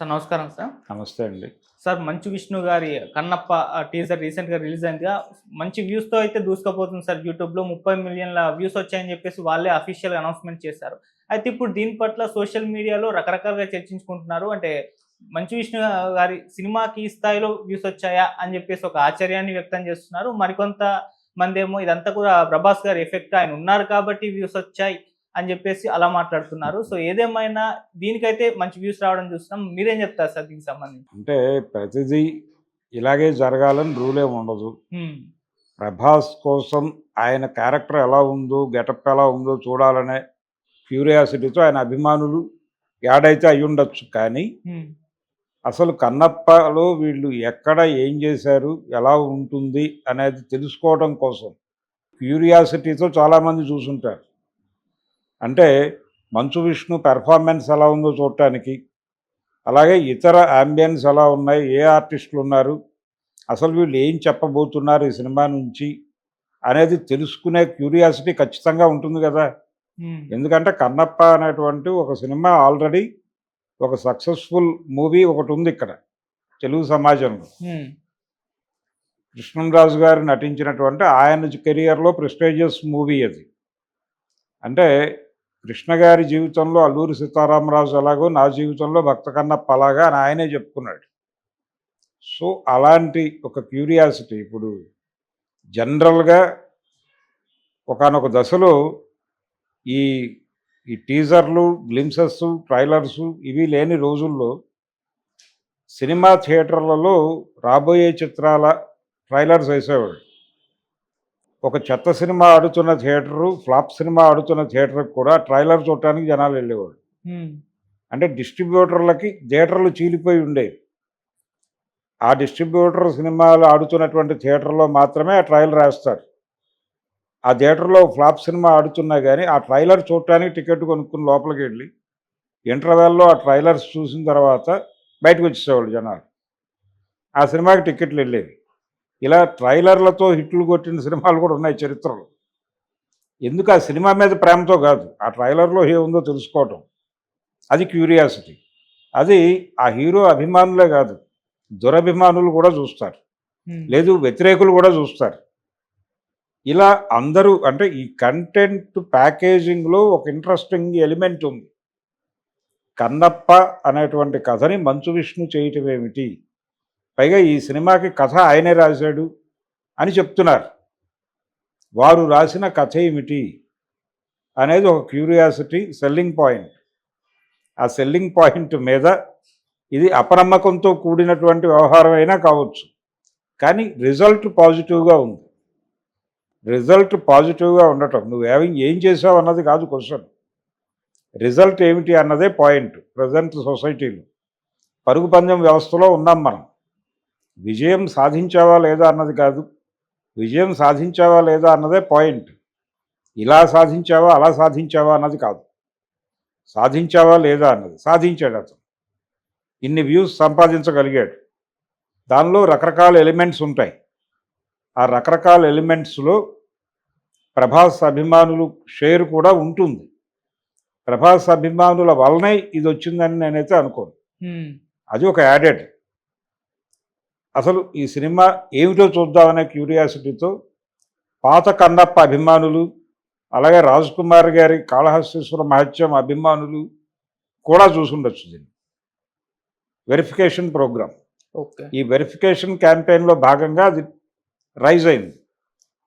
Sir నమస్కారం sir. నమస్తే అండి. సార్ 'మంచు విష్ణు' గారి 'కన్నప్ప' టీజర్ రీసెంట్‌గా రిలీజ్ అయిందిగా. మంచి వ్యూస్‌తో అయితే దూసుకుపోతుంది సార్ యూట్యూబ్‌లో. 30,000,000 వ్యూస్ వచ్చాయని చెప్పేసి వాళ్ళే అఫీషియల్‌గా అనౌన్స్‌మెంట్ చేశారు. అయితే ఇప్పుడు దీని పట్ల సోషల్ మీడియాలో రకరకాలుగా చర్చించుకుంటున్నారు. అంటే 'మంచు విష్ణు' గారి సినిమాకి ఈ స్థాయిలో వ్యూస్ వచ్చాయా అని చెప్పేసి ఒక ఆశ్చర్యాన్ని వ్యక్తం చేస్తున్నారు. మరికొంత మందేమో ఇదంతా కూడా 'ప్రభాస్' గారి ఎఫెక్ట్, ఆయన ఉన్నారు కాబట్టి వ్యూస్ వచ్చాయి అని చెప్పేసి అలా మాట్లాడుతున్నారు. సో ఏదేమైనా దీనికైతే మంచి వ్యూస్ రావడం చూస్తున్నాం. మీరేం చెప్తారు సార్ దీనికి సంబంధించి? అంటే ప్రతిదీ ఇలాగే జరగాలని రూలేం ఉండదు. హ్మ్. 'ప్రభాస్' కోసం ఆయన క్యారెక్టర్ ఎలా ఉందో, గెటప్ ఎలా ఉందో చూడాలనే క్యూరియాసిటీతో ఆయన అభిమానులు యాడ్ అయితే అయ్యుండొచ్చు. కానీ హ్మ్. అసలు 'కన్నప్పలో' వీళ్ళు ఎక్కడ ఏం చేశారు, ఎలా ఉంటుంది అనేది తెలుసుకోవడం కోసం క్యూరియాసిటీతో చాలామంది చూసుంటారు. అంటే 'మంచు విష్ణు' పెర్ఫార్మెన్స్ ఎలా ఉందో చూడటానికి, అలాగే ఇతర యాంబియన్స్ ఎలా ఉన్నాయి, ఏ ఆర్టిస్టులున్నారు, అసలు వీళ్ళు ఏం చెప్పబోతున్నారు ఈ సినిమా నుంచి అనేది తెలుసుకునే క్యూరియాసిటీ ఖచ్చితంగా ఉంటుంది కదా! హ్మ్. ఎందుకంటే 'కన్నప్ప' అనేటువంటి ఒక సినిమా ఆల్రెడీ ఒక సక్సెస్‌ఫుల్ మూవీ ఒకటుందిక్కడ తెలుగు సమాజంలో. హ్మ్. కృష్ణంరాజు గారు నటించినటువంటి ఆయన కెరియర్‌లో ప్రెస్టీజియస్ మూవీ అది. అంటే కృష్ణ గారి జీవితంలో అల్లూరి సీతారామరాజు ఎలాగో నా జీవితంలో భక్త కన్నప్ప అలాగా అని ఆయనే చెప్పుకున్నాడు. సో అలాంటి ఒక క్యూరియాసిటీ ఇప్పుడు జనరల్గా ఒకానొక దశలో ఈ ఈ టీజర్లు, గ్లింప్సెస్, ట్రైలర్సు ఇవి లేని రోజుల్లో సినిమా థియేటర్లలో రాబోయే చిత్రాల ట్రైలర్స్ వేసేవాడు. ఒక చెత్త సినిమా ఆడుతున్న థియేటరు, ఫ్లాప్ సినిమా ఆడుతున్న థియేటర్‌కి కూడా ట్రైలర్ చూడటానికి జనాలు వెళ్ళేవాళ్ళు. హ్మ్. అంటే డిస్ట్రిబ్యూటర్లకి థియేటర్లు చీలిపోయి ఉండేవి. ఆ డిస్ట్రిబ్యూటర్ సినిమాలు ఆడుతున్నటువంటి థియేటర్‌లో మాత్రమే ఆ ట్రైలర్ ఏస్తారు. ఆ థియేటర్‌లో ఫ్లాప్ సినిమా ఆడుతున్నా గానీ, ఆ ట్రైలర్ చూడటానికి టికెట్ కొనుక్కొని లోపలికెళ్ళి, ఇంటర్వెల్‌లో ఆ ట్రైలర్స్ చూసిన తర్వాత బయటకొచ్చేసేవాళ్ళు జనాలు. ఆ సినిమాకి టికెట్‌లెళ్ళేవి. ఇలా ట్రైలర్‌లతో హిట్లు కొట్టిన సినిమాలు కూడా ఉన్నాయి చరిత్రలో. ఎందుకు ఆ సినిమా మీద ప్రేమతో కాదు. ఆ ట్రైలర్‌లో ఏముందో తెలుసుకోవటం. అది క్యూరియాసిటీ. అది ఆ హీరో అభిమానులే కాదు, దురభిమానులు కూడా చూస్తారు. హ్మ్. లేదు వ్యతిరేకులు కూడా చూస్తారు. ఇలా అందరూ అంటే ఈ కంటెంట్ ప్యాకేజింగ్‌లో ఒక ఇంట్రెస్టింగ్ ఎలిమెంట్ ఉంది. కన్నప్ప అనేటువంటి కథని మంచు విష్ణు చేయటం ఏమిటి? పైగా ఈ సినిమాకి కథ ఆయనే రాశాడు అని చెప్తున్నారు. వారు రాసిన కథ ఏమిటి? అనేది ఒక క్యూరియాసిటీ సెల్లింగ్ పాయింట్. ఆ సెల్లింగ్ పాయింట్ మీద ఇది అపనమ్మకంతో కూడినటువంటి వ్యవహారం అయినా కావచ్చు. కానీ రిజల్ట్ పాజిటివ్‌గా ఉంది. రిజల్ట్ పాజిటివ్‌గా ఉండటం ఏం చేసావు అన్నది కాదు క్వెషన్. రిజల్ట్ ఏమిటి అన్నదే పాయింట్ ప్రెజెంట్ సొసైటీలో. పరుగు పందెం వ్యవస్థలో ఉన్నాం మనం. విజయం సాధించావా లేదా అన్నది కాదు. విజయం సాధించావా లేదా అన్నదే పాయింట్. ఇలా సాధించావా, అలా సాధించావా అన్నది కాదు. సాధించావా లేదా అన్నది. సాధించాడు అతను. ఇన్ని వ్యూస్ సంపాదించగలిగాడు. దానిలో రకరకాల ఎలిమెంట్స్ ఉంటాయి. ఆ రకరకాల ఎలిమెంట్స్‌లో ప్రభాస్ అభిమానులు షేర్ కూడా ఉంటుంది. ప్రభాస్ అభిమానుల వలనే ఇదొచ్చిందని నేనైతే అనుకోను. హ్మ్. అది ఒక యాడెడ్. అసలు ఈ సినిమా ఏమిటో చూద్దామనే క్యూరియాసిటీతో పాత కన్నప్ప అభిమానులు, అలాగే రాజ్‌కుమార్ గారి కాళహస్తీశ్వర మహత్యం అభిమానులు కూడా చూసుండొచ్చు దీన్ని. Verification program. ఓకే. ఈ వెరిఫికేషన్ క్యాంపెయిన్‌లో భాగంగా అది రైజ్ అయింది.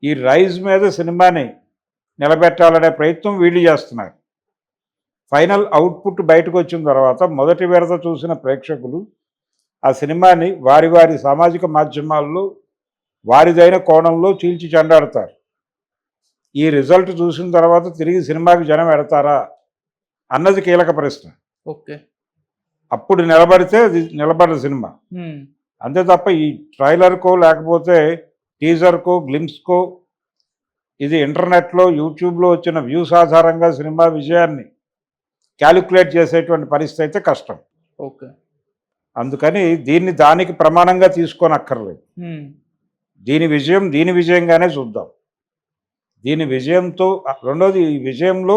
ఈ రైజ్ మీద సినిమాని నిలబెట్టాలనే ప్రయత్నం వీళ్ళు చేస్తున్నారు. ఫైనల్ అవుట్‌పుట్ బయటకొచ్చిన తర్వాత మొదటి విడత చూసిన ప్రేక్షకులు ఆ సినిమాని వారి వారి సామాజిక మాధ్యమాల్లో వారిదైన కోణంలో చీల్చి చెండాడతారు. ఈ రిజల్ట్ చూసిన తర్వాత తిరిగి సినిమాకి జనం ఎడతారా అన్నది కీలక ప్రశ్న. ఓకే. అప్పుడు నిలబడితే అది నిలబడదు సినిమా. హ్మ్. అంతే తప్ప ఈ ట్రైలర్‌కో లేకపోతే టీజర్‌కో, గ్లింప్స్‌కో ఇది ఇంటర్నెట్‌లో, యూట్యూబ్‌లో వచ్చిన వ్యూస్ ఆధారంగా సినిమా విజయాన్ని కాలిక్యులేట్ చేసేటువంటి పరిస్థితి అయితే కష్టం. ఓకే. అందుకని దీన్ని దానికి ప్రమాణంగా తీసుకోనక్కర్లేదు. హ్మ్. దీని విజయంగానే చూద్దాం. దీని విజయంతో రెండోది ఈ విజయంలో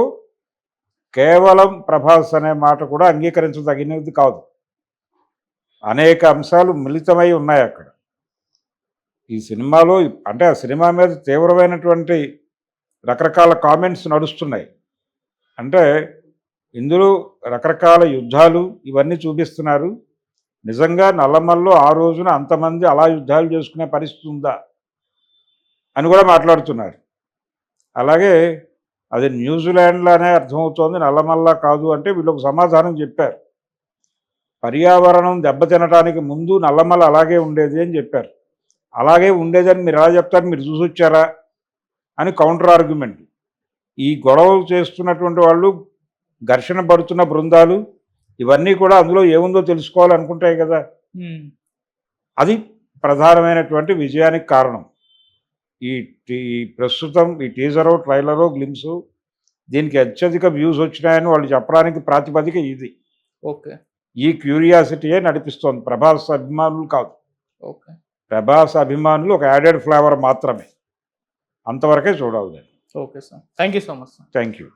కేవలం ప్రభాస్ అనే మాట కూడా అంగీకరించదగినది కాదు. అనేక అంశాలు మిళితమై ఉన్నాయి అక్కడ. ఈ సినిమాలో అంటే ఆ సినిమా మీద తీవ్రమైనటువంటి రకరకాల కామెంట్స్ నడుస్తున్నాయి. అంటే ఇందులో రకరకాల యుద్ధాలు ఇవన్నీ చూపిస్తున్నారు. నిజంగా నల్లమల్లో ఆ రోజున అంతమంది అలా యుద్ధాలు చేసుకునే పరిస్థితి ఉందా అని కూడా మాట్లాడుతున్నారు. అలాగే అది న్యూజిలాండ్లానే అర్థమవుతోంది, నల్లమల్ల కాదు అంటే వీళ్ళొక సమాధానం చెప్పారు. పర్యావరణం దెబ్బతినడానికి ముందు నల్లమల్ల అలాగే ఉండేది అని చెప్పారు. అలాగే ఉండేదని మీరు ఎలా చెప్తారు, మీరు చూసొచ్చారా అని కౌంటర్ ఆర్గ్యుమెంట్. ఈ గొడవలు చేస్తున్నటువంటి వాళ్ళు, ఘర్షణ పడుతున్న బృందాలు ఇవన్నీ కూడా అందులో ఏముందో తెలుసుకోవాలనుకుంటాయి కదా. అది ప్రధానమైనటువంటి విజయానికి కారణం. ఈ ప్రస్తుతం ఈ టీజరో, ట్రైలరో, గ్లిమ్సు దీనికి అత్యధిక వ్యూస్ వచ్చినాయని వాళ్ళు చెప్పడానికి ప్రాతిపదిక ఇది. ఓకే. ఈ క్యూరియాసిటీయే నడిపిస్తోంది, ప్రభాస్ అభిమానులు కాదు. ఓకే. ప్రభాస్ అభిమానులు ఒక యాడెడ్ ఫ్లేవర్ మాత్రమే, అంతవరకే చూడాలి. Okay sir, thank you so much sir. Thank you.